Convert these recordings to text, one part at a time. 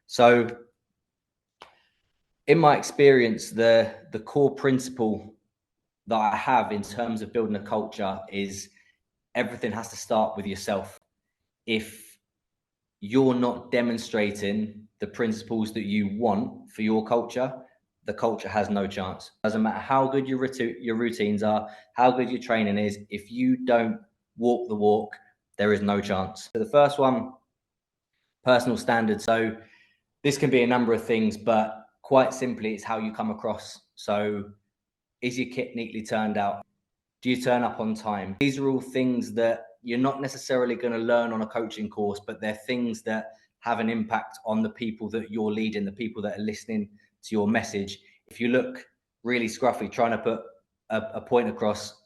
So in my experience, the core principle that I have in terms of building a culture is everything has to start with yourself. If you're not demonstrating the principles that you want for your culture, the culture has no chance. Doesn't matter how good your routines are, how good your training is. If you don't walk the walk, there is no chance. So the first one, personal standards. So this can be a number of things, but quite simply, it's how you come across. So is your kit neatly turned out? Do you turn up on time? These are all things that you're not necessarily going to learn on a coaching course, but they're things that have an impact on the people that you're leading, the people that are listening to your message. If you look really scruffy trying to put a point across,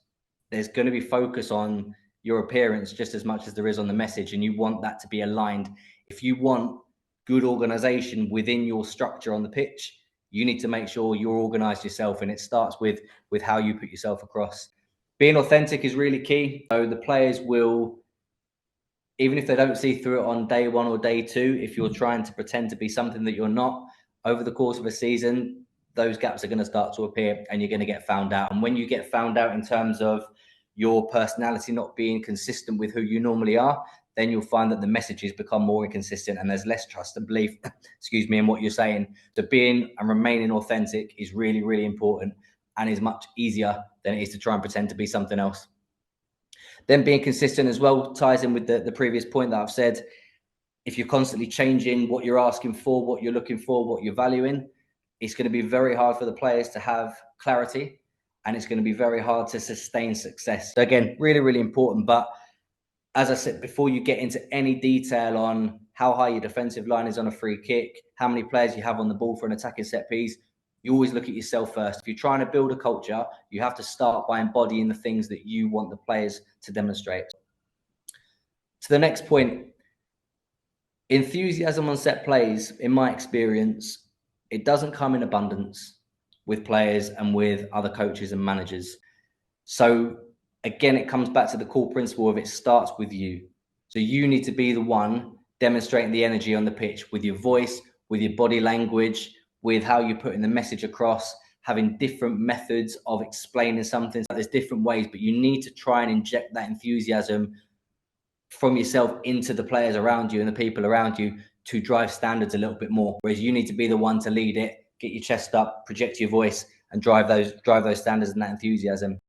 there's going to be focus on your appearance just as much as there is on the message, and you want that to be aligned. If you want good organization within your structure on the pitch, you need to make sure you're organized yourself, and it starts with how you put yourself across. Being authentic is really key. So the players will, even if they don't see through it on day one or day two, if you're trying to pretend to be something that you're not, over the course of a season, those gaps are going to start to appear and you're going to get found out. And when you get found out in terms of your personality not being consistent with who you normally are, then you'll find that the messages become more inconsistent and there's less trust and belief, excuse me, in what you're saying. So being and remaining authentic is really, really important and is much easier than it is to try and pretend to be something else. Then being consistent as well ties in with the previous point that I've said. If you're constantly changing what you're asking for, what you're looking for, what you're valuing, it's going to be very hard for the players to have clarity, and it's going to be very hard to sustain success. So again, really, really important. But as I said, before you get into any detail on how high your defensive line is on a free kick, how many players you have on the ball for an attacking set piece, you always look at yourself first. If you're trying to build a culture, you have to start by embodying the things that you want the players to demonstrate. To the next point, enthusiasm on set plays, in my experience, it doesn't come in abundance with players and with other coaches and managers. So again, it comes back to the core principle of it starts with you. So you need to be the one demonstrating the energy on the pitch with your voice, with your body language, with how you're putting the message across, having different methods of explaining something. So there's different ways, but you need to try and inject that enthusiasm from yourself into the players around you and the people around you to drive standards a little bit more. Whereas you need to be the one to lead it, get your chest up, project your voice, and drive those standards and that enthusiasm.